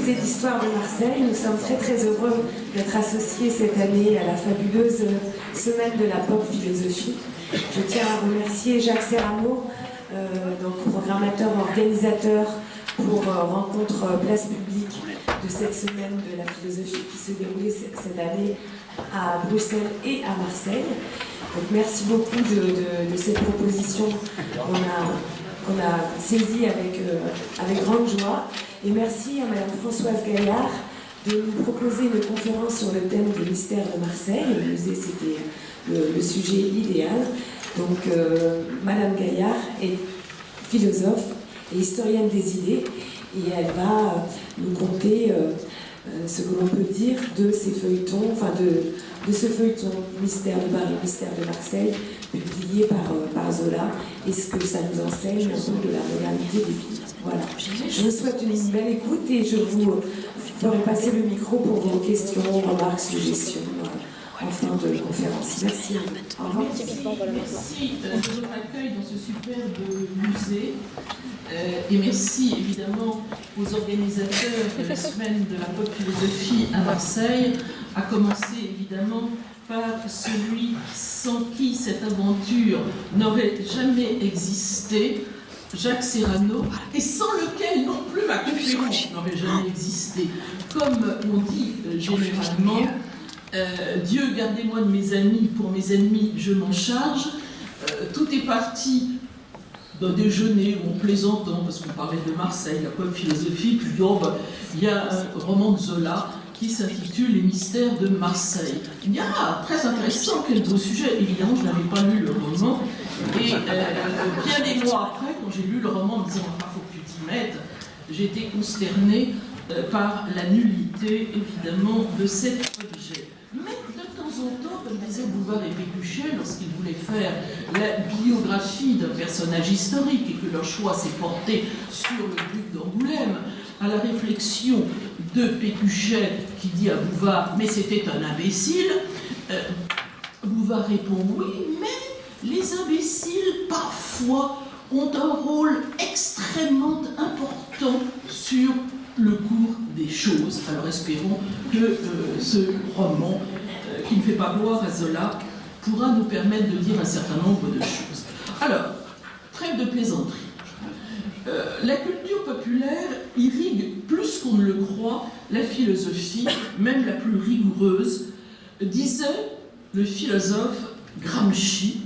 musée d'histoire de Marseille. Nous sommes très très heureux d'être associés cette année à la fabuleuse semaine de la pop philosophie. Je tiens à remercier Jacques Serrano, donc programmateur, organisateur pour Rencontre Place Publique de cette semaine de la philosophie qui se déroulait cette année à Bruxelles et à Marseille. Donc merci beaucoup de cette proposition qu'on a saisie avec grande joie. Et merci à Madame Françoise Gaillard de nous proposer une conférence sur le thème des mystères de Marseille. Le musée, c'était le sujet idéal. Donc Madame Gaillard est philosophe et historienne des idées et elle va nous conter ce que l'on peut dire de ces feuilletons, enfin de ce feuilleton Mystère de Paris, Mystère de Marseille, publié par Zola, et ce que ça nous enseigne un peu de la modernité des villes. Voilà. Je vous souhaite une belle écoute et je vous ferai passer le micro pour vos questions, remarques, suggestions en fin de conférence. Merci. Au revoir. Merci de votre accueil dans ce superbe musée. Et merci évidemment aux organisateurs de la semaine de la pop philosophie à Marseille, à commencer évidemment par celui sans qui cette aventure n'aurait jamais existé, Jacques Serrano, et sans lequel non plus ma conférence n'aurait jamais existé. Comme on dit généralement, Dieu gardez-moi de mes amis, pour mes ennemis je m'en charge. Tout est parti d'un déjeuner où on plaisantant, parce qu'on parlait de Marseille, la pop philosophie, puis il y a un roman de Zola qui s'intitule Les mystères de Marseille. Il y a très intéressant, quel beau sujet. Évidemment, je n'avais pas lu le roman, et bien des mois après, quand j'ai lu le roman en me disant il faut que tu t'y mettes, j'ai été consternée par la nullité, évidemment, de cet objet. Mais de temps en temps, comme disaient Bouvard et Pécuchet, lorsqu'ils voulaient faire la biographie d'un personnage historique et que leur choix s'est porté sur le duc d'Angoulême, à la réflexion de Pécuchet qui dit à Bouvard « mais c'était un imbécile », Bouvard répond « oui, mais les imbéciles, parfois, ont un rôle extrêmement important sur le cours des choses. » Alors espérons que ce roman, qui ne fait pas gloire à Zola, pourra nous permettre de dire un certain nombre de choses. Alors, trêve de plaisanterie. La culture populaire irrigue plus qu'on ne le croit la philosophie, même la plus rigoureuse, disait le philosophe Gramsci,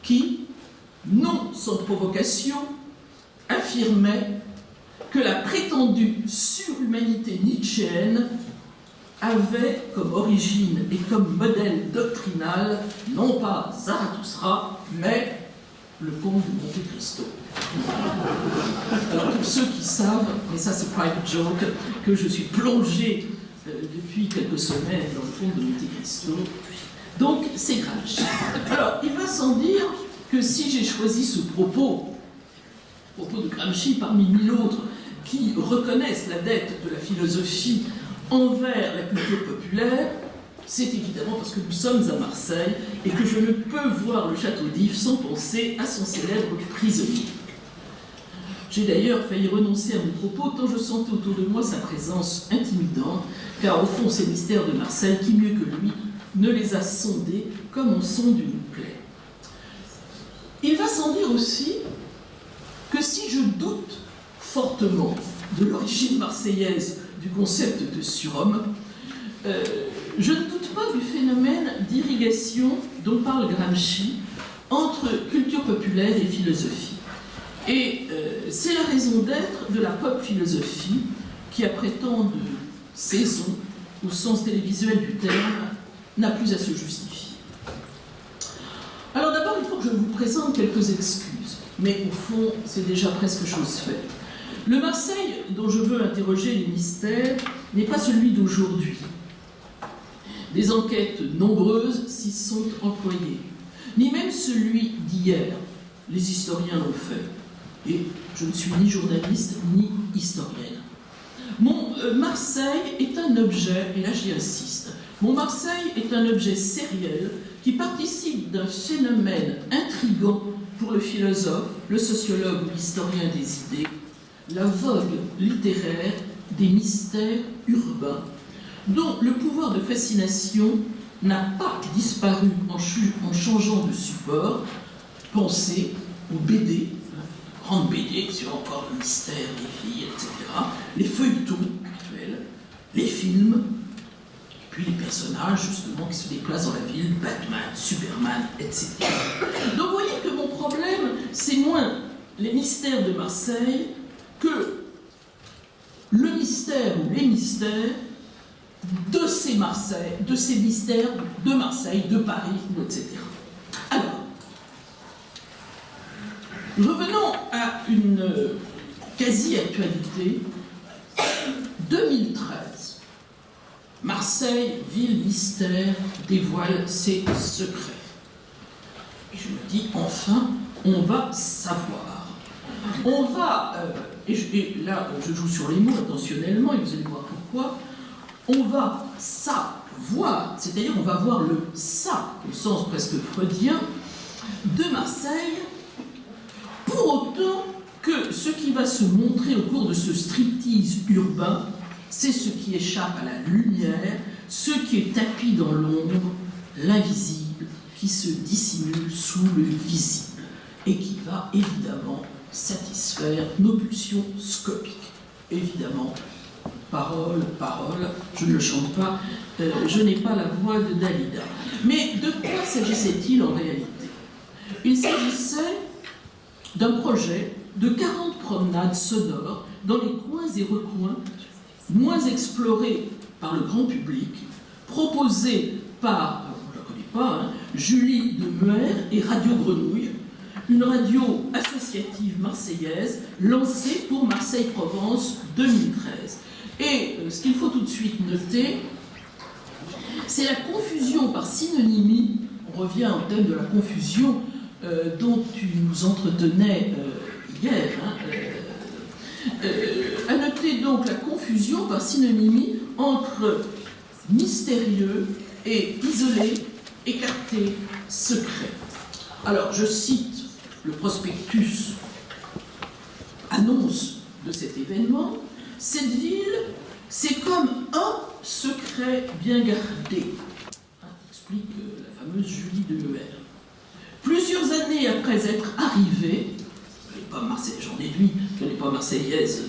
qui, non sans provocation, affirmait que la prétendue surhumanité nietzschéenne avait comme origine et comme modèle doctrinal non pas Zarathustra, mais le comte de Monte Cristo. Alors pour ceux qui savent, mais ça c'est private joke, que je suis plongé depuis quelques semaines dans le comte de Monte Cristo, donc c'est Gramsci. Alors il va sans dire que si j'ai choisi ce propos de Gramsci parmi mille autres qui reconnaissent la dette de la philosophie envers la culture populaire, c'est évidemment parce que nous sommes à Marseille et que je ne peux voir le château d'If sans penser à son célèbre prisonnier. J'ai d'ailleurs failli renoncer à mon propos tant je sentais autour de moi sa présence intimidante, car au fond, ces mystères de Marseille, qui mieux que lui, ne les a sondés comme on sonde une plaie. Il va sans dire aussi que si je doute fortement de l'origine marseillaise du concept de surhomme, je ne doute pas du phénomène d'irrigation dont parle Gramsci entre culture populaire et philosophie. Et c'est la raison d'être de la pop philosophie qui, après tant de saisons, au sens télévisuel du terme, n'a plus à se justifier. Alors d'abord, il faut que je vous présente quelques excuses, mais au fond, c'est déjà presque chose faite. Le Marseille dont je veux interroger les mystères n'est pas celui d'aujourd'hui. Des enquêtes nombreuses s'y sont employées, ni même celui d'hier. Les historiens l'ont fait. Et je ne suis ni journaliste ni historienne. Mon Marseille est un objet, et là j'y insiste, mon Marseille est un objet sériel qui participe d'un phénomène intrigant pour le philosophe, le sociologue ou l'historien des idées, la vogue littéraire des mystères urbains, dont le pouvoir de fascination n'a pas disparu en changeant de support. Pensez aux BD, grandes BD sur encore le mystère, les filles, etc., les feuilletons actuels, les films, et puis les personnages justement qui se déplacent dans la ville, Batman, Superman, etc. Donc vous voyez que mon problème, c'est moins les mystères de Marseille que le mystère ou les mystères de ces mystères de Marseille, de Paris, etc. Alors, revenons à une quasi-actualité. 2013. Marseille, ville mystère, dévoile ses secrets. Et je me dis, enfin, on va savoir. On va, et là, je joue sur les mots intentionnellement, et vous allez voir pourquoi. On va savoir, c'est-à-dire on va voir le ça, au sens presque freudien, de Marseille, pour autant que ce qui va se montrer au cours de ce striptease urbain, c'est ce qui échappe à la lumière, ce qui est tapi dans l'ombre, l'invisible, qui se dissimule sous le visible, et qui va évidemment satisfaire nos pulsions scopiques. Évidemment, parole, parole, je ne le chante pas, je n'ai pas la voix de Dalida. Mais de quoi s'agissait-il en réalité? Il s'agissait d'un projet de 40 promenades sonores dans les coins et recoins moins explorés par le grand public, proposés par, on ne la connaît pas, hein, Julie de Muer et Radio Grenouille, une radio associative marseillaise lancée pour Marseille-Provence 2013. Et ce qu'il faut tout de suite noter, c'est la confusion par synonymie. On revient au thème de la confusion dont tu nous entretenais hier. À noter donc la confusion par synonymie entre mystérieux et isolé, écarté, secret. Alors, je cite le prospectus annonce de cet événement. Cette ville, c'est comme un secret bien gardé, explique la fameuse Julie de Muer. Plusieurs années après être arrivée, j'en déduis qu'elle n'est pas marseillaise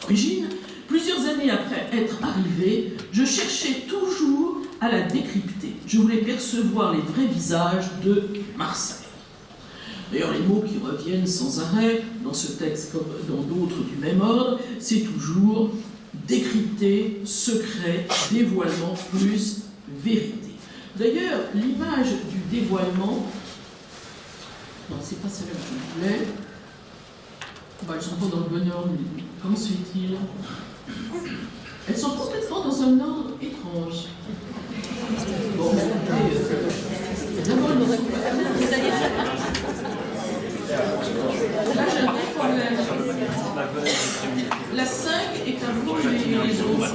d'origine, plusieurs années après être arrivée, je cherchais toujours à la décrypter. Je voulais percevoir les vrais visages de Marseille. D'ailleurs, les mots qui reviennent sans arrêt dans ce texte comme dans d'autres du même ordre, c'est toujours décrypter, secret, dévoilement plus vérité. D'ailleurs, l'image du dévoilement, non, c'est pas celle-là que je voulais. Bah, elles sont pas dans le bon ordre, mais comment se fait-il? Elles sont complètement dans un ordre étrange. Bon, d'abord, là, j'ai un petit problème. La 5 est avant les autres.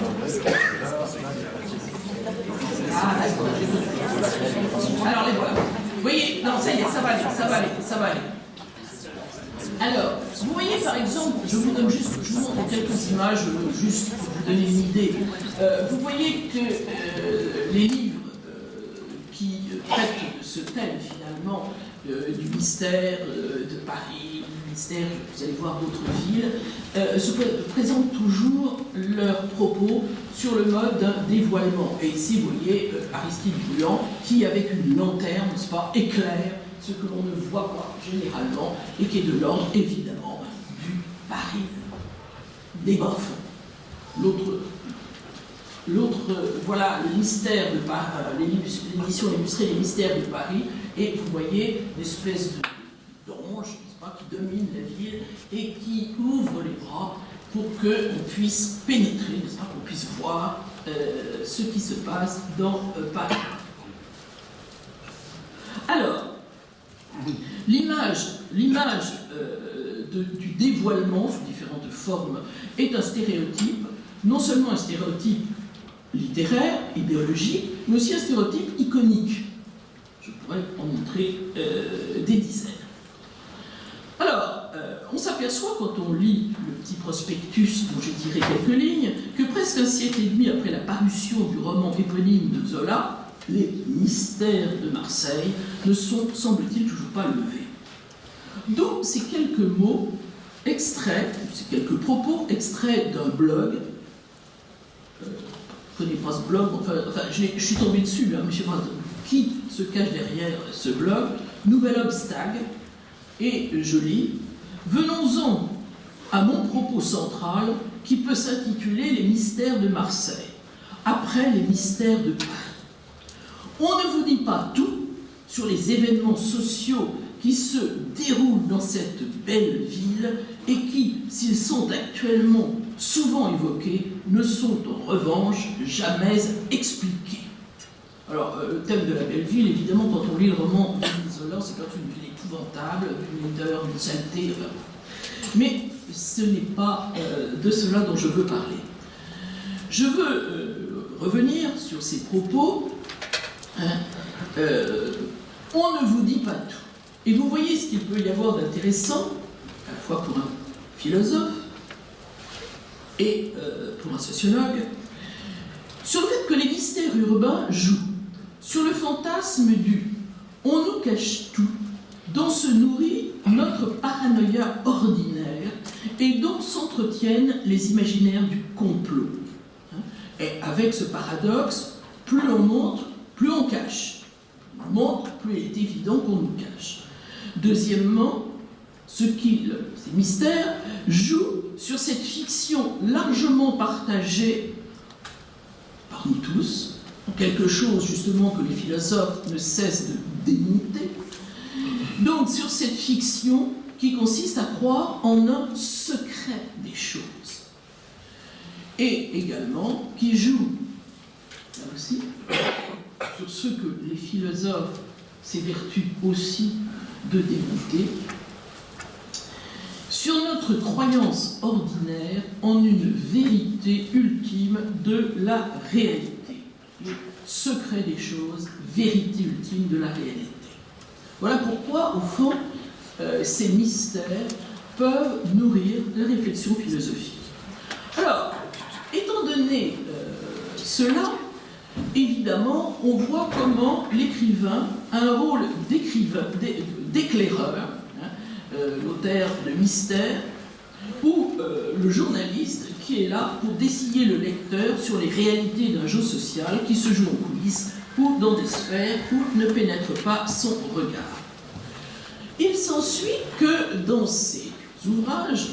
Ah, d'accord. Alors, les voilà. Vous voyez, non, ça y est, ça va aller. Alors, vous voyez par exemple, je vous montre quelques images, juste pour vous donner une idée. Vous voyez que les livres qui traitent de ce thème finalement, du mystère de Paris, du mystère, vous allez voir d'autres villes, se présentent toujours leurs propos sur le mode d'un dévoilement. Et ici, vous voyez Aristide Briand qui, avec une lanterne, n'est-ce pas, éclaire ce que l'on ne voit pas généralement et qui est de l'ordre, évidemment, du Paris des Bas-fonds. L'autre, voilà, le mystère de Paris, l'édition illustrée des mystères de Paris, et vous voyez une espèce d'ange, n'est-ce pas, qui domine la ville et qui ouvre les bras pour qu'on puisse pénétrer, n'est-ce pas, qu'on puisse voir ce qui se passe dans Paris. Alors, l'image du dévoilement sous différentes formes est un stéréotype, non seulement un stéréotype littéraire, idéologique, mais aussi un stéréotype iconique. Je pourrais en montrer des dizaines. Alors, on s'aperçoit quand on lit le petit prospectus dont j'ai tiré quelques lignes que presque un siècle et demi après la parution du roman éponyme de Zola, les mystères de Marseille ne sont, semble-t-il, toujours pas levés. D'où ces quelques mots extraits, ces quelques propos extraits d'un blog. Je ne connais pas ce blog, enfin je suis tombé dessus, hein, mais je ne sais pas qui se cache derrière ce blog. Nouvel Obstacle, et je lis: venons-en à mon propos central qui peut s'intituler Les mystères de Marseille, après les mystères de Paris. On ne vous dit pas tout sur les événements sociaux qui se déroulent dans cette belle ville et qui, s'ils sont actuellement souvent évoqués, ne sont en revanche jamais expliqués. Alors, le thème de la belle ville, évidemment, quand on lit le roman de Zola, c'est quand une ville épouvantable, une odeur, une saleté, enfin. Mais ce n'est pas de cela dont je veux parler. Je veux revenir sur ces propos. On ne vous dit pas tout. Et vous voyez ce qu'il peut y avoir d'intéressant, à la fois pour un philosophe et pour un sociologue, sur le fait que les mystères urbains jouent sur le fantasme du « on nous cache tout » dont se nourrit notre paranoïa ordinaire et dont s'entretiennent les imaginaires du complot. Et avec ce paradoxe, plus on montre, plus on cache. Plus on montre, plus il est évident qu'on nous cache. Deuxièmement, ces mystères jouent sur cette fiction largement partagée par nous tous, quelque chose justement que les philosophes ne cessent de démonter, donc sur cette fiction qui consiste à croire en un secret des choses, et également qui joue, là aussi, sur ce que les philosophes s'évertuent aussi de démonter, sur notre croyance ordinaire en une vérité ultime de la réalité. Le secret des choses, vérité ultime de la réalité. Voilà pourquoi, au fond, ces mystères peuvent nourrir la réflexion philosophique. Alors, étant donné cela, évidemment, on voit comment l'écrivain a un rôle d'éclaireur, l'auteur de mystères, ou le journaliste qui est là pour dessiller le lecteur sur les réalités d'un jeu social qui se joue en coulisses ou dans des sphères où ne pénètre pas son regard. Il s'ensuit que dans ces ouvrages,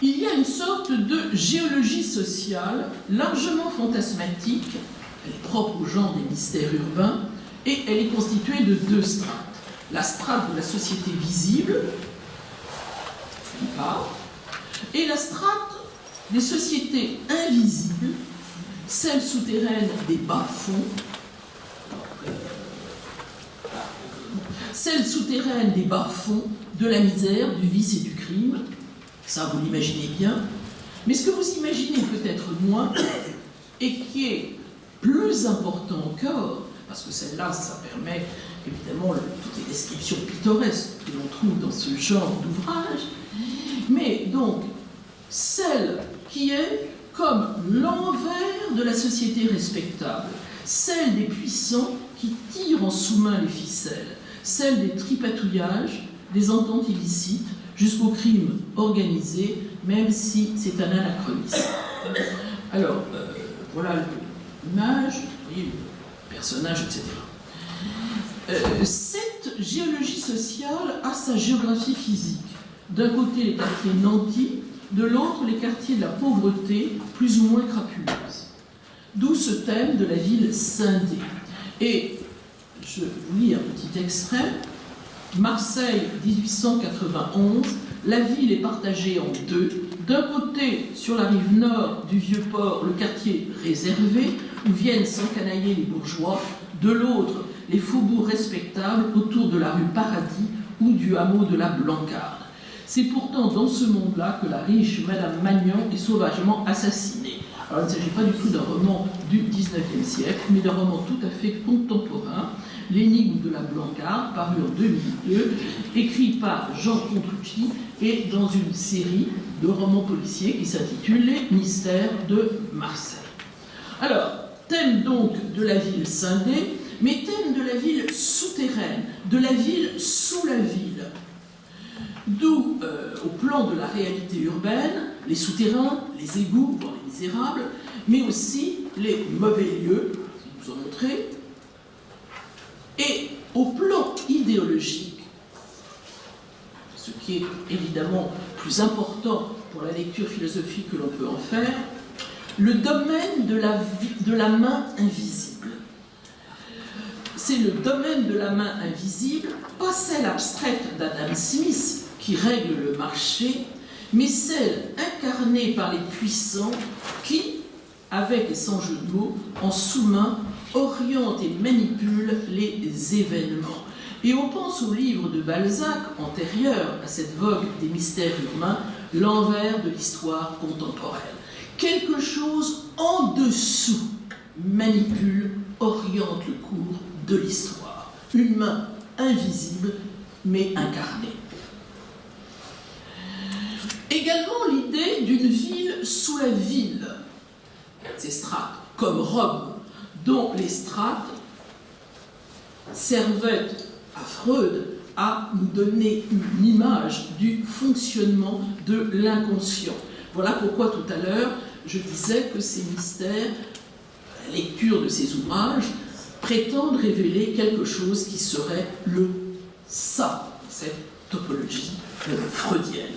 il y a une sorte de géologie sociale largement fantasmatique, elle est propre au genre des mystères urbains, et elle est constituée de deux strates. La strate de la société visible, d'une part, et la strate des sociétés invisibles, celle souterraine des bas-fonds, celle souterraine des bas-fonds de la misère, du vice et du crime. Ça, vous l'imaginez bien. Mais ce que vous imaginez peut-être moins, et qui est plus important encore, parce que celle-là, ça permet évidemment toutes les descriptions pittoresques que l'on trouve dans ce genre d'ouvrage, mais donc celle qui est comme l'envers de la société respectable, celle des puissants qui tirent en sous-main les ficelles, celle des tripatouillages, des ententes illicites, jusqu'au crime organisé, même si c'est un anachronisme. Alors, voilà l'image, vous voyez, le personnage, etc. Cette géologie sociale a sa géographie physique. D'un côté, les quartiers nantis, de l'autre, les quartiers de la pauvreté, plus ou moins crapuleuse. D'où ce thème de la ville scindée. Et je vous lis un petit extrait. Marseille, 1891, la ville est partagée en deux. D'un côté, sur la rive nord du Vieux-Port, le quartier réservé, où viennent s'encanailler les bourgeois. De l'autre, les faubourgs respectables autour de la rue Paradis ou du hameau de la Blancarde. C'est pourtant dans ce monde-là que la riche Madame Magnan est sauvagement assassinée. Alors, il ne s'agit pas du tout d'un roman du XIXe siècle, mais d'un roman tout à fait contemporain, L'énigme de la Blancarde, paru en 2002, écrit par Jean Contrucci et dans une série de romans policiers qui s'intitule Les mystères de Marseille. Alors, thème donc de la ville scindée, mais thème de la ville souterraine, de la ville sous la ville. D'où, au plan de la réalité urbaine, les souterrains, les égouts, voire les misérables, mais aussi les mauvais lieux, qui nous ont montré. Et au plan idéologique, ce qui est évidemment plus important pour la lecture philosophique que l'on peut en faire, le domaine de la main invisible. C'est le domaine de la main invisible, pas celle abstraite d'Adam Smith qui règle le marché, mais celle incarnée par les puissants qui, avec et sans jeu de mots, en sous-main, orientent et manipulent les événements. Et on pense au livre de Balzac, antérieur à cette vogue des mystères urbains, L'envers de l'histoire contemporaine. Quelque chose en dessous manipule, oriente le cours de l'histoire. Une main invisible, mais incarnée. Également l'idée d'une ville sous la ville. Ces strates, comme Rome, dont les strates servaient à Freud à nous donner une image du fonctionnement de l'inconscient. Voilà pourquoi tout à l'heure, je disais que ces mystères, la lecture de ces ouvrages, prétendent révéler quelque chose qui serait le ça, cette topologie freudienne.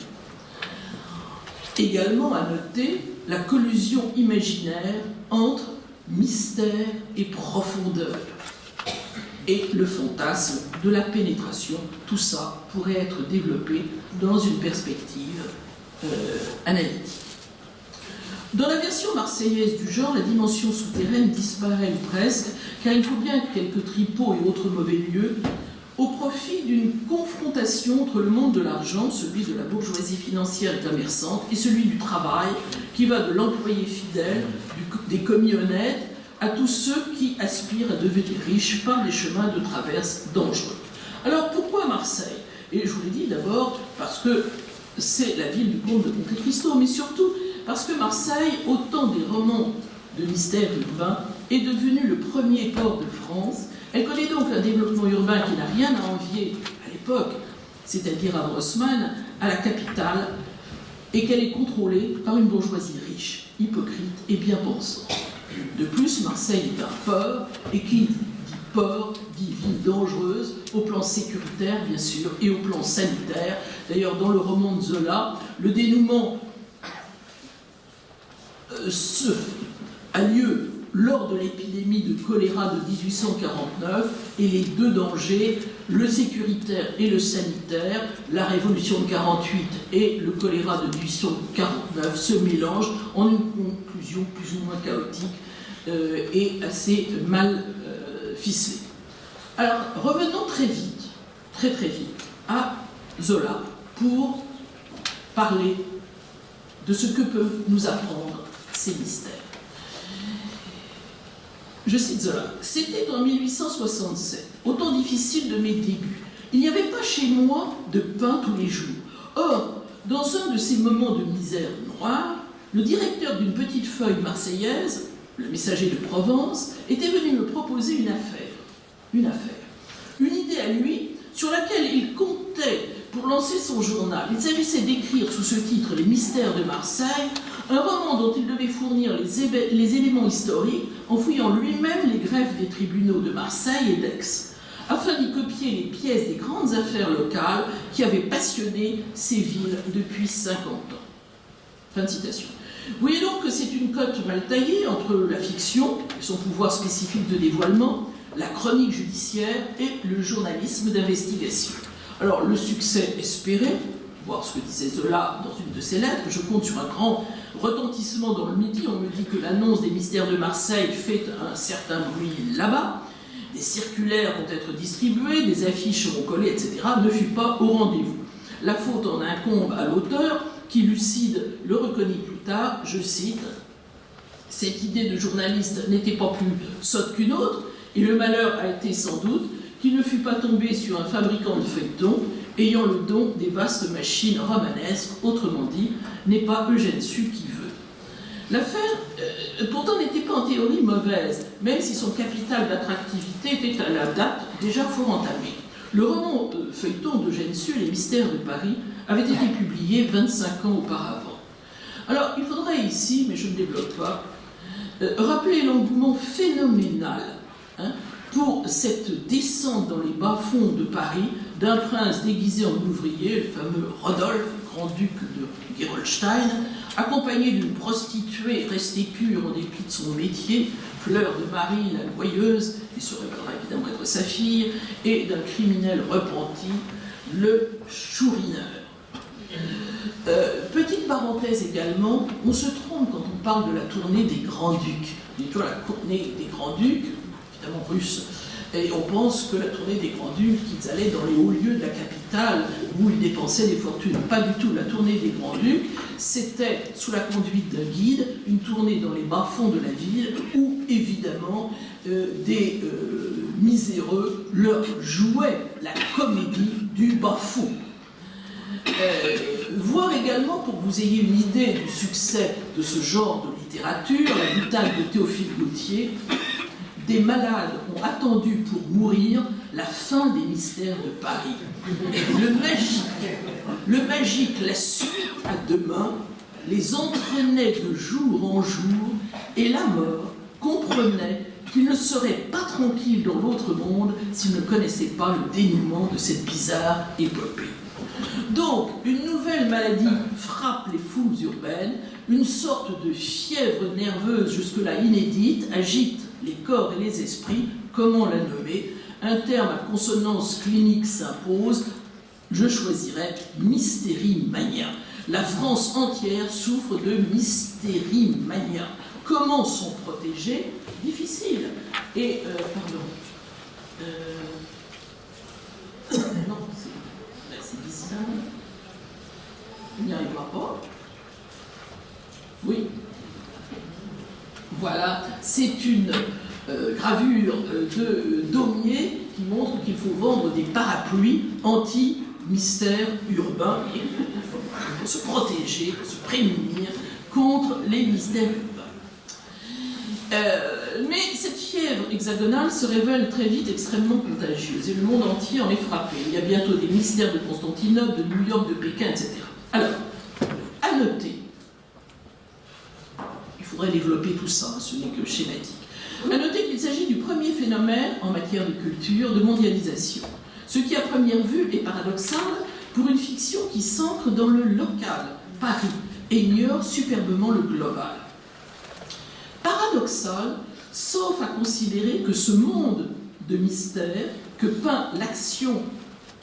Également à noter la collusion imaginaire entre mystère et profondeur et le fantasme de la pénétration. Tout ça pourrait être développé dans une perspective analytique. Dans la version marseillaise du genre, la dimension souterraine disparaît presque, car il faut bien quelques tripots et autres mauvais lieux au profit d'une confrontation entre le monde de l'argent, celui de la bourgeoisie financière et commerçante, et celui du travail, qui va de l'employé fidèle, des commis honnêtes, à tous ceux qui aspirent à devenir riches par des chemins de traverse dangereux. Alors pourquoi Marseille? Et je vous l'ai dit d'abord parce que c'est la ville du comte de Monte Cristo, mais surtout parce que Marseille, au temps des romans de mystère urbain, est devenu le premier port de France. Elle connaît donc un développement urbain qui n'a rien à envier à l'époque, c'est-à-dire à Haussmann, à la capitale, et qu'elle est contrôlée par une bourgeoisie riche, hypocrite et bien pensante. De plus, Marseille est un port, et qui dit port dit ville dangereuse, au plan sécuritaire bien sûr, et au plan sanitaire. D'ailleurs, dans le roman de Zola, le dénouement a lieu lors de l'épidémie de choléra de 1849, et les deux dangers, le sécuritaire et le sanitaire, la révolution de 48 et le choléra de 1849 se mélangent en une conclusion plus ou moins chaotique et assez mal ficelée. Alors, revenons très vite, très vite, à Zola pour parler de ce que peuvent nous apprendre ces mystères. Je cite Zola. « C'était en 1867, au temps difficile de mes débuts. Il n'y avait pas chez moi de pain tous les jours. Or, dans un de ces moments de misère noire, le directeur d'une petite feuille marseillaise, le Messager de Provence, était venu me proposer une affaire. Une idée à lui sur laquelle il comptait pour lancer son journal. Il s'agissait d'écrire sous ce titre « Les mystères de Marseille », un roman dont il devait fournir les éléments historiques en fouillant lui-même les greffes des tribunaux de Marseille et d'Aix, afin d'y copier les pièces des grandes affaires locales qui avaient passionné ces villes depuis 50 ans. Fin de citation. Vous voyez donc que c'est une cote mal taillée entre la fiction et son pouvoir spécifique de dévoilement, la chronique judiciaire et le journalisme d'investigation. Alors, le succès espéré, voir ce que disait Zola dans une de ses lettres, je compte sur un grand retentissement dans le Midi, on me dit que l'annonce des mystères de Marseille fait un certain bruit là-bas, des circulaires vont être distribuées, des affiches seront collées, etc., ne fut pas au rendez-vous. La faute en incombe à l'auteur, qui lucide le reconnaît plus tard, je cite, « Cette idée de journaliste n'était pas plus sotte qu'une autre, et le malheur a été sans doute qui ne fut pas tombé sur un fabricant de feuilletons ayant le don des vastes machines romanesques, autrement dit, n'est pas Eugène Sue qui veut. L'affaire, pourtant, n'était pas en théorie mauvaise, même si son capital d'attractivité était à la date déjà fort entamé. Le roman feuilleton d'Eugène Sue, Les Mystères de Paris, avait été publié 25 ans auparavant. Alors, il faudrait ici, mais je ne développe pas, rappeler l'engouement phénoménal pour cette descente dans les bas-fonds de Paris d'un prince déguisé en ouvrier, le fameux Rodolphe, grand-duc de Gerolstein, accompagné d'une prostituée restée pure en dépit de son métier, Fleur de Marie, la gouailleuse, qui se révélera évidemment être sa fille, et d'un criminel repenti, le Chourineur. Petite parenthèse également, on se trompe quand on parle de la tournée des Grands-Ducs. Plutôt la tournée des Grands-Ducs, évidemment russe, et on pense que la tournée des Grands-Ducs, qu'ils allaient dans les hauts lieux de la capitale où ils dépensaient des fortunes. Pas du tout. La tournée des Grands-Ducs, c'était, sous la conduite d'un guide, une tournée dans les bas-fonds de la ville où, évidemment, des miséreux leur jouaient la comédie du bas-fond. Voir également, pour que vous ayez une idée du succès de ce genre de littérature, la boutade de Théophile Gautier, des malades ont attendu pour mourir la fin des mystères de Paris. Le magique, la suite à deux mains, les entraînait de jour en jour, et la mort comprenait qu'il ne serait pas tranquille dans l'autre monde s'il ne connaissait pas le dénouement de cette bizarre épopée. Donc, une nouvelle maladie frappe les foules urbaines, une sorte de fièvre nerveuse jusque-là inédite agite les corps et les esprits, comment la nommer? Un terme à consonance clinique s'impose, je choisirais mystérimania. La France entière souffre de mystérimania. Comment s'en protéger? Difficile. Et, non, c'est distinct. Il n'y arrivera pas. Oui. Voilà, c'est une gravure de Daumier qui montre qu'il faut vendre des parapluies anti-mystère urbain pour se protéger, pour se prémunir contre les mystères urbains. Mais cette fièvre hexagonale se révèle très vite extrêmement contagieuse et le monde entier en est frappé. Il y a bientôt des mystères de Constantinople, de New York, de Pékin, etc. Alors, à noter, il faudrait développer tout ça, ce n'est que schématique. À noter qu'il s'agit du premier phénomène en matière de culture, de mondialisation. Ce qui, à première vue, est paradoxal pour une fiction qui s'ancre dans le local, Paris, et ignore superbement le global. Paradoxal, sauf à considérer que ce monde de mystère que peint l'action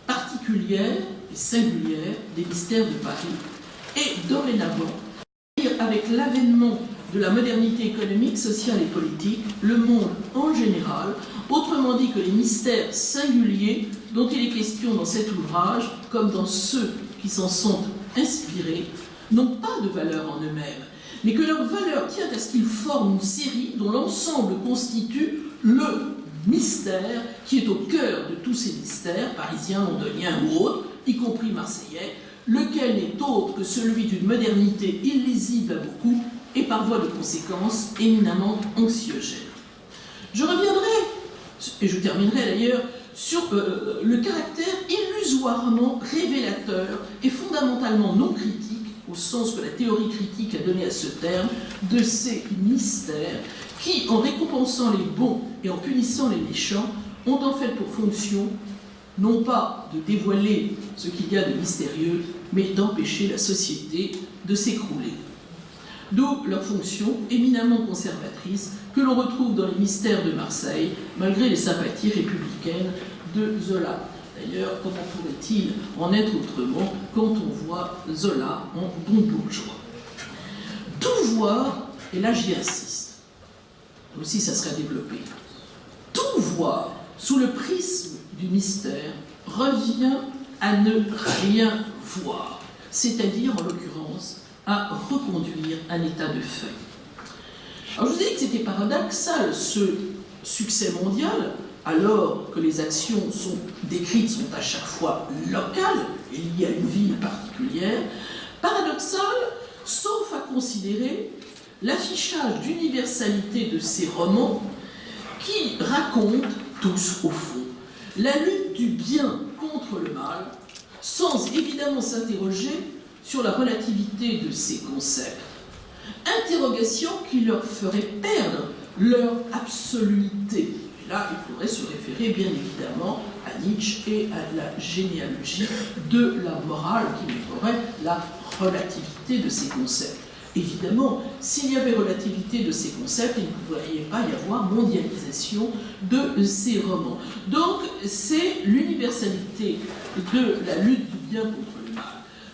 particulière et singulière des mystères de Paris est dorénavant, avec l'avènement de la modernité économique, sociale et politique, le monde en général, autrement dit que les mystères singuliers dont il est question dans cet ouvrage, comme dans ceux qui s'en sont inspirés, n'ont pas de valeur en eux-mêmes, mais que leur valeur tient à ce qu'ils forment une série dont l'ensemble constitue le mystère qui est au cœur de tous ces mystères, parisiens, londoniens ou autres, y compris marseillais, lequel n'est autre que celui d'une modernité illisible à beaucoup et par voie de conséquence éminemment anxiogène. Je reviendrai, et je terminerai d'ailleurs, sur le caractère illusoirement révélateur et fondamentalement non critique, au sens que la théorie critique a donné à ce terme, de ces mystères qui, en récompensant les bons et en punissant les méchants, ont en fait pour fonction non pas de dévoiler ce qu'il y a de mystérieux, mais d'empêcher la société de s'écrouler. D'où leur fonction éminemment conservatrice que l'on retrouve dans les mystères de Marseille, malgré les sympathies républicaines de Zola. D'ailleurs, comment pourrait-il en être autrement quand on voit Zola en bon bourgeois? Tout voir, et là j'y insiste, aussi ça serait développé, tout voir sous le prisme du mystère revient à ne rien voir, c'est-à-dire en l'occurrence à reconduire un état de fait. Alors je vous ai dit que c'était paradoxal, ce succès mondial alors que les actions décrites sont à chaque fois locales et liées à une ville particulière, paradoxal, sauf à considérer l'affichage d'universalité de ces romans qui racontent tous, au fond, la lutte du bien contre le mal, sans évidemment s'interroger sur la relativité de ces concepts. Interrogation qui leur ferait perdre leur absoluité. Et là, il faudrait se référer bien évidemment à Nietzsche et à la généalogie de la morale qui montrerait la relativité de ces concepts. Évidemment, s'il y avait relativité de ces concepts, il ne pourrait pas y avoir mondialisation de ces romans. Donc, c'est l'universalité de la lutte du bien contre le mal.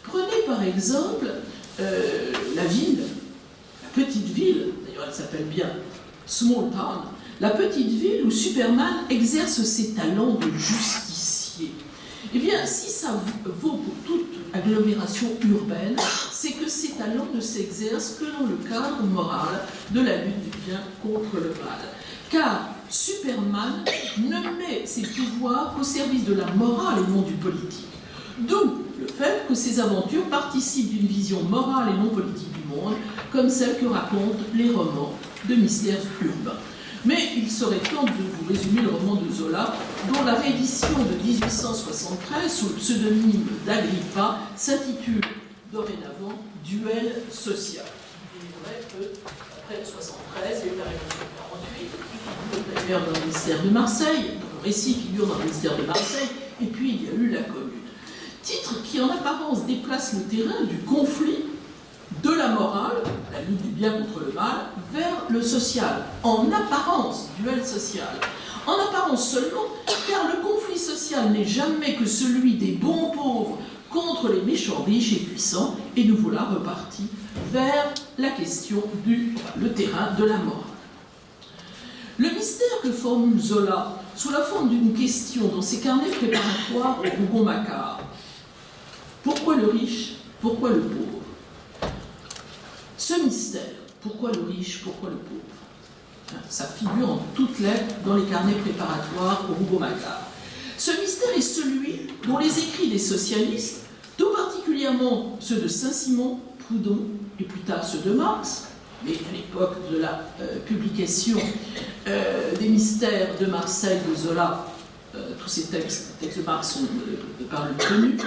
Prenez par exemple la ville, la petite ville, d'ailleurs elle s'appelle bien Small Town, la petite ville où Superman exerce ses talents de justicier. Eh bien, si ça vaut pour toute agglomération urbaine, c'est que ces talents ne s'exercent que dans le cadre moral de la lutte du bien contre le mal. Car Superman ne met ses pouvoirs qu'au service de la morale et non du politique. D'où le fait que ses aventures participent d'une vision morale et non politique du monde, comme celle que racontent les romans de mystères urbains. Mais il serait temps de vous résumer le roman de Zola, dont la réédition de 1873, sous le pseudonyme d'Agrippa, s'intitule dorénavant Duel social. Il est vrai qu'après 1973, il y a eu la Révolution 48, d'ailleurs dans le ministère de Marseille, le récit figure dans le ministère de Marseille, et puis il y a eu la Commune. Titre qui en apparence déplace le terrain du conflit de la morale, la lutte du bien contre le mal, vers le social. En apparence, duel social. En apparence seulement, car le conflit social n'est jamais que celui des bons pauvres contre les méchants riches et puissants, et nous voilà repartis vers la question le terrain de la morale. Le mystère que formule Zola, sous la forme d'une question dans ses carnets préparatoires au Rougon-Macquart, pourquoi le riche, pourquoi le pauvre? Ce mystère, pourquoi le riche, pourquoi le pauvre? Ça figure en toutes lettres dans les carnets préparatoires au Rougon-Macquart. Ce mystère est celui dont les écrits des socialistes, tout particulièrement ceux de Saint-Simon, Proudhon et plus tard ceux de Marx, mais à l'époque de la publication des mystères de Marseille de Zola, tous ces textes de Marx sont par le connu.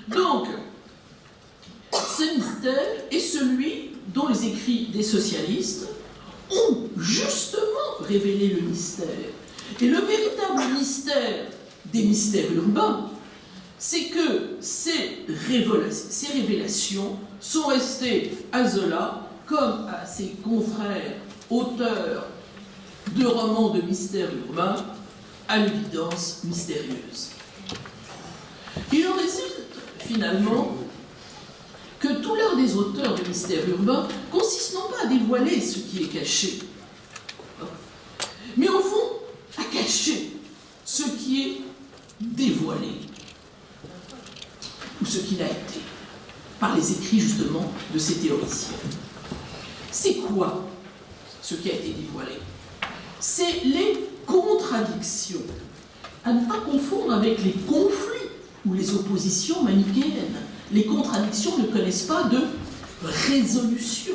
Donc, ce mystère est celui dont les écrits des socialistes ont justement révélé le mystère. Et le véritable mystère des mystères urbains, c'est que ces révélations sont restées à Zola comme à ses confrères auteurs de romans de mystères urbains, à l'évidence mystérieuse. Il en résulte finalement que tout l'art des auteurs de mystères urbains consiste non pas à dévoiler ce qui est caché, mais au fond à cacher ce qui est dévoilé, ou ce qu'il a été, par les écrits justement de ces théoriciens. C'est quoi ce qui a été dévoilé? C'est les contradictions, à ne pas confondre avec les conflits ou les oppositions manichéennes. Les contradictions ne connaissent pas de résolution.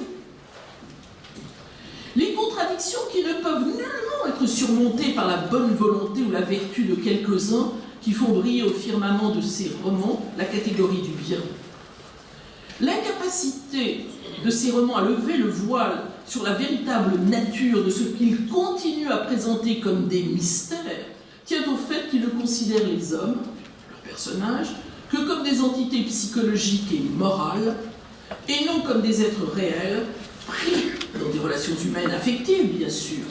Les contradictions qui ne peuvent nullement être surmontées par la bonne volonté ou la vertu de quelques-uns qui font briller au firmament de ces romans la catégorie du bien. L'incapacité de ces romans à lever le voile sur la véritable nature de ce qu'ils continuent à présenter comme des mystères tient au fait qu'ils ne considèrent les hommes, leurs personnages, que comme des entités psychologiques et morales, et non comme des êtres réels, pris dans des relations humaines affectives, bien sûr,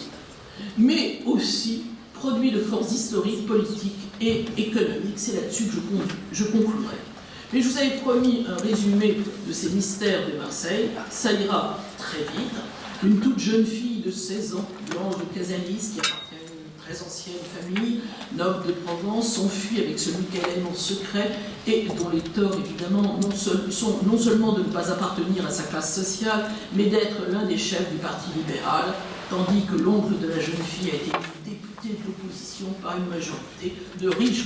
mais aussi produits de forces historiques, politiques et économiques. C'est là-dessus que je conclurai. Mais je vous avais promis un résumé de ces mystères de Marseille. Ça ira très vite. Une toute jeune fille de 16 ans, Blanche de Casalis, qui appartient à une très ancienne famille, noble de Provence, s'enfuit avec celui qu'elle aime en secret et dont les torts, évidemment, sont non seulement de ne pas appartenir à sa classe sociale, mais d'être l'un des chefs du Parti libéral, tandis que l'oncle de la jeune fille a été député de l'opposition par une majorité de riches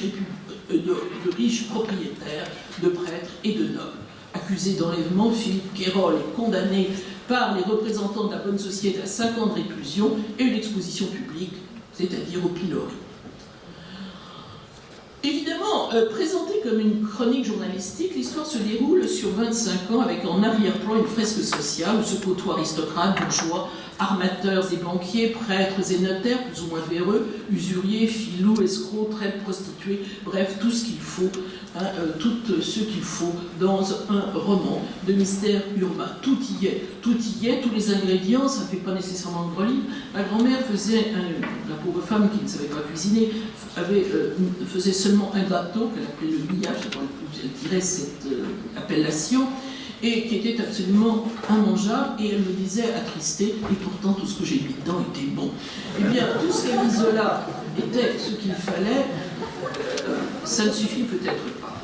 propriétaires, de prêtres et de nobles. Accusé d'enlèvement, Philippe Quérol est condamné par les représentants de la bonne société à 5 ans de réclusion et une exposition publique, c'est-à-dire au pilori. Évidemment, présentée comme une chronique journalistique, l'histoire se déroule sur 25 ans avec en arrière-plan une fresque sociale où se côtoient aristocrates, bourgeois, armateurs et banquiers, prêtres et notaires, plus ou moins véreux, usuriers, filous, escrocs, traîtres, prostituées, bref, tout ce qu'il faut, tout ce qu'il faut dans un roman de mystère urbain. Tout y est, tous les ingrédients, ça ne fait pas nécessairement de gros livre. Ma grand-mère faisait, la pauvre femme qui ne savait pas cuisiner, faisait seulement un gâteau qu'elle appelait le millage, elle tirait cette appellation, et qui était absolument immangeable, et elle me disait, attristée, et pourtant tout ce que j'ai mis dedans était bon. Eh bien, tout ce qu'elle disait là était ce qu'il fallait, ça ne suffit peut-être pas.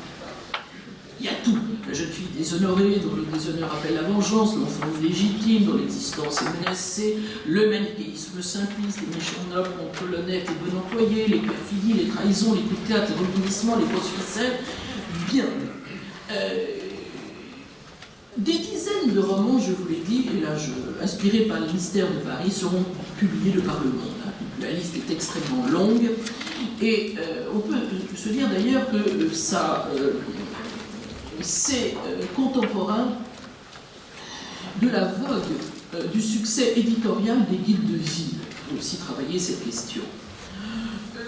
Il y a tout. La jeune fille déshonorée, dont le déshonneur appelle la vengeance, l'enfant illégitime, dont l'existence est menacée, le manichéisme simpliste, les méchants nobles contre l'honnête et bon employé, les perfidies, les trahisons, les coups de théâtre, les rebondissements, les grosses ficelles. Bien. Des dizaines de romans, je vous l'ai dit, et là, inspirés par les mystères de Paris, seront publiés de par le monde. La liste est extrêmement longue, et on peut se dire d'ailleurs que c'est contemporain de la vogue du succès éditorial des guides de ville. Il faut aussi travailler cette question.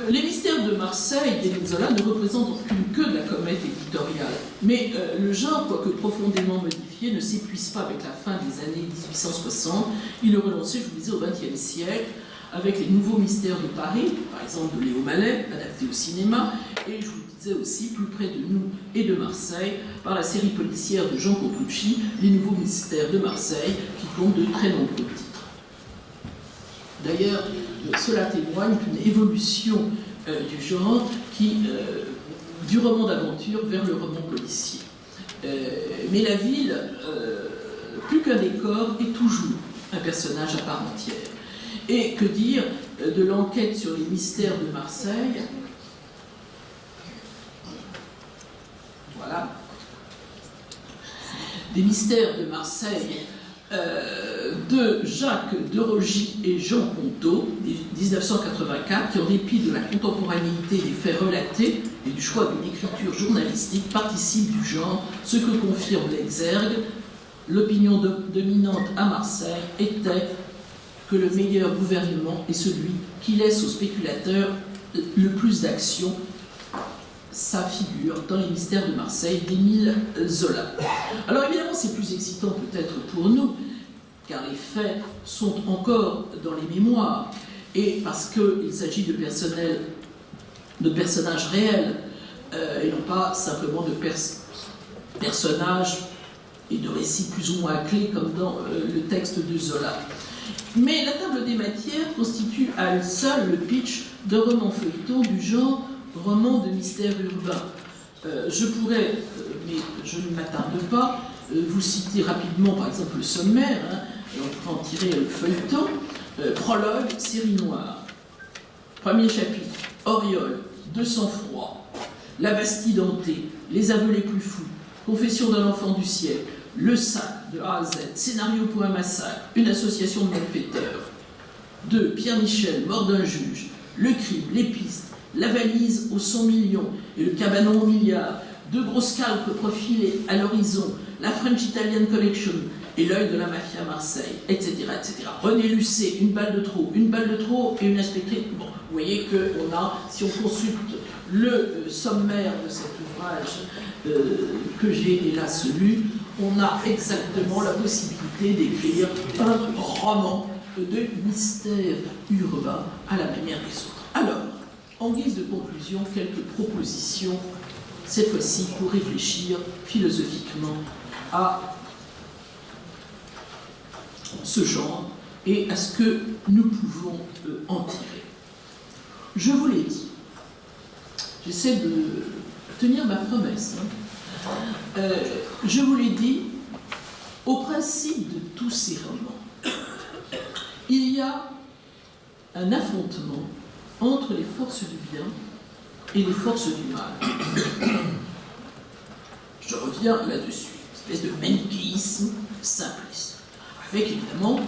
Les mystères de Marseille d'Émile Zola ne représentent aucune queue de la comète éditoriale. Mais le genre, quoique profondément modifié, ne s'épuise pas avec la fin des années 1860. Il est relancé, je vous disais, au XXe siècle, avec les nouveaux mystères de Paris, par exemple de Léo Mallet, adapté au cinéma, et je vous disais aussi, plus près de nous et de Marseille, par la série policière de Jean Copucci, les nouveaux mystères de Marseille, qui compte de très nombreux titres. D'ailleurs, cela témoigne d'une évolution du genre du roman d'aventure vers le roman policier. Mais la ville, plus qu'un décor, est toujours un personnage à part entière. Et que dire de l'enquête sur les mystères de Marseille? Voilà. Des mystères de Marseille de Jacques Derogy et Jean Ponto, 1984, qui, en dépit de la contemporanéité des faits relatés et du choix d'une écriture journalistique, participent du genre, ce que confirme l'Exergue. L'opinion dominante à Marseille était que le meilleur gouvernement est celui qui laisse aux spéculateurs le plus d'action. Ça figure dans les mystères de Marseille d'Émile Zola. Alors évidemment, c'est plus excitant peut-être pour nous, car les faits sont encore dans les mémoires, et parce qu'il s'agit de personnages réels, et non pas simplement de personnages et de récits plus ou moins clés comme dans le texte de Zola. Mais la table des matières constitue à elle seule le pitch d'un roman feuilleton du genre roman de mystère urbain. Je pourrais, mais je ne m'attarde pas, vous citer rapidement par exemple le sommaire, on peut en tirer le feuilleton. Prologue, série noire. Premier chapitre, Oriol, de sang-froid, la Bastide hantée, les aveux les plus fous, confession d'un enfant du siècle, le sac de A à Z, scénario pour un massacre, une association de malfaiteurs. 2. Pierre Michel, mort d'un juge, le crime, les pistes, la valise aux 100 millions et le cabanon aux milliards, 2 grosses calques profilées à l'horizon, la French Italian Collection et l'œil de la mafia à Marseille, etc., etc. René Lucet, une balle de trop et une inspectrice. Bon, vous voyez qu'on a, si on consulte le sommaire de cet ouvrage que j'ai hélas lu, on a exactement la possibilité d'écrire un roman de mystère urbain à la manière des autres. Alors, en guise de conclusion, quelques propositions, cette fois-ci pour réfléchir philosophiquement à ce genre et à ce que nous pouvons en tirer. Je vous l'ai dit, j'essaie de tenir ma promesse. Je vous l'ai dit, au principe de tous ces romans, il y a un affrontement entre les forces du bien et les forces du mal. Je reviens là-dessus, une espèce de manichéisme simpliste, avec évidemment,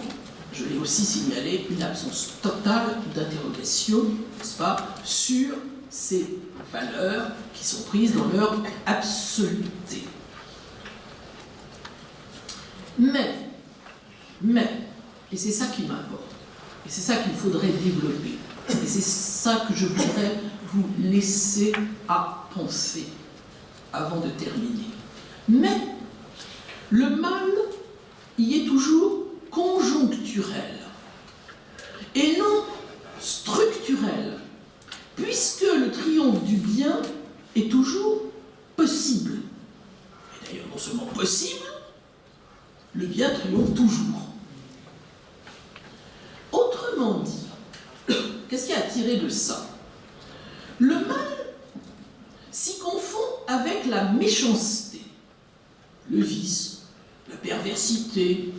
je l'ai aussi signalé, une absence totale d'interrogation, n'est-ce pas, sur ces valeurs qui sont prises dans leur absoluté. Mais, et c'est ça qui m'importe, et c'est ça qu'il faudrait développer, et c'est ça que je voudrais vous laisser à penser avant de terminer. Mais le mal y est toujours conjoncturel et non structurel, puisque le triomphe du bien est toujours possible. Et d'ailleurs, non seulement possible, le bien triomphe toujours. Autrement dit, qu'est-ce qu'il y a à tirer de ça? Le mal s'y confond avec la méchanceté, le vice, la perversité,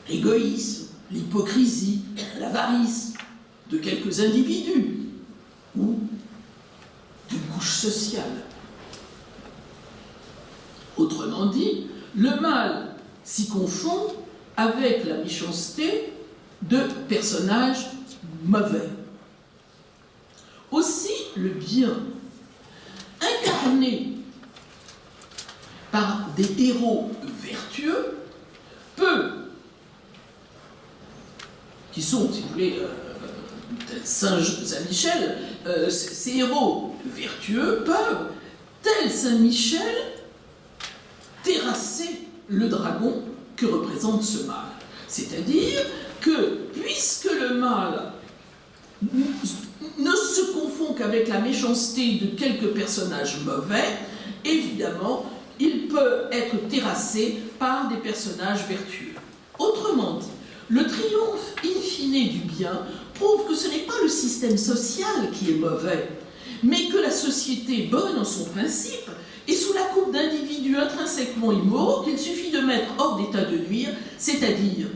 l'égoïsme, l'hypocrisie, l'avarice de quelques individus ou d'une couche sociale. Autrement dit, le mal s'y confond avec la méchanceté de personnages mauvais. Aussi, le bien incarné par des héros vertueux peut, qui sont, si vous voulez, Saint Michel, ces héros vertueux peuvent, tel Saint Michel, terrasser le dragon que représente ce mal. C'est-à-dire que, puisque le mal ne se confond qu'avec la méchanceté de quelques personnages mauvais, évidemment, il peut être terrassé par des personnages vertueux. Autrement dit, le triomphe in fine du bien prouve que ce n'est pas le système social qui est mauvais, mais que la société, bonne en son principe, est sous la coupe d'individus intrinsèquement immoraux qu'il suffit de mettre hors d'état de nuire, c'est-à-dire,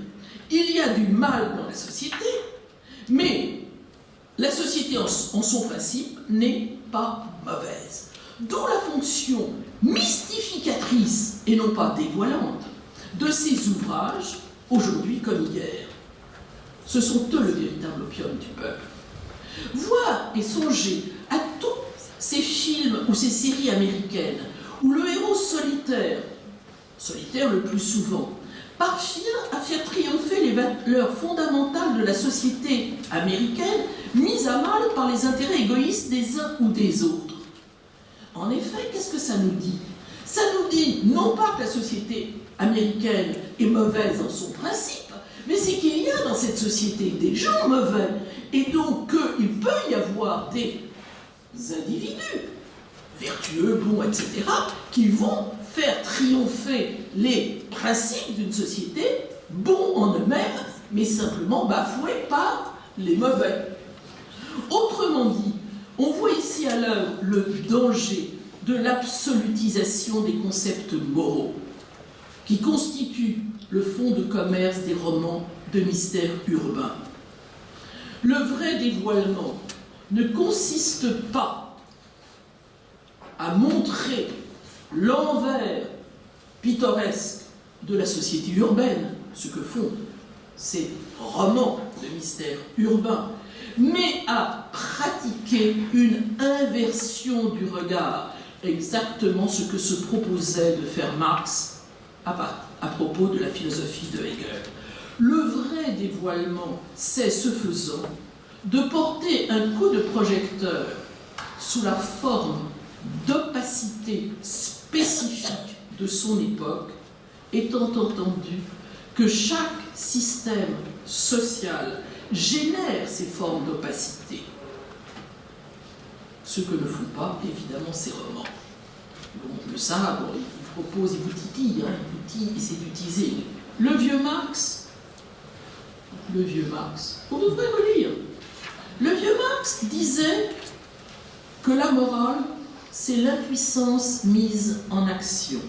il y a du mal dans la société, mais la société en son principe n'est pas mauvaise. D'où la fonction mystificatrice et non pas dévoilante de ces ouvrages, aujourd'hui comme hier. Ce sont eux le véritable opium du peuple. Voir et songer à tous ces films ou ces séries américaines où le héros solitaire le plus souvent, parvient à faire triompher les valeurs fondamentales de la société américaine, mises à mal par les intérêts égoïstes des uns ou des autres. En effet, qu'est-ce que ça nous dit? Ça nous dit non pas que la société américaine est mauvaise dans son principe, mais c'est qu'il y a dans cette société des gens mauvais, et donc qu'il peut y avoir des individus vertueux, bons, etc., qui vont faire triompher les principes d'une société, bons en eux-mêmes, mais simplement bafoués par les mauvais. Autrement dit, on voit ici à l'œuvre le danger de l'absolutisation des concepts moraux, qui constituent le fond de commerce des romans de mystère urbain. Le vrai dévoilement ne consiste pas à montrer l'envers pittoresque de la société urbaine, ce que font ces romans de mystère urbain, mais à pratiquer une inversion du regard, exactement ce que se proposait de faire Marx à propos de la philosophie de Hegel. Le vrai dévoilement, c'est, ce faisant, de porter un coup de projecteur sous la forme d'opacité spécifique de son époque, étant entendu que chaque système social génère ces formes d'opacité. Ce que ne font pas, évidemment, ces romans. Donc, le sabre, il propose, il vous titille, il essaie d'utiliser le vieux Marx, on devrait relire. Le vieux Marx disait que la morale, c'est l'impuissance mise en action.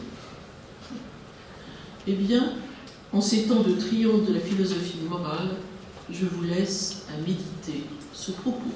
Eh bien, en ces temps de triomphe de la philosophie morale, je vous laisse à méditer ce propos.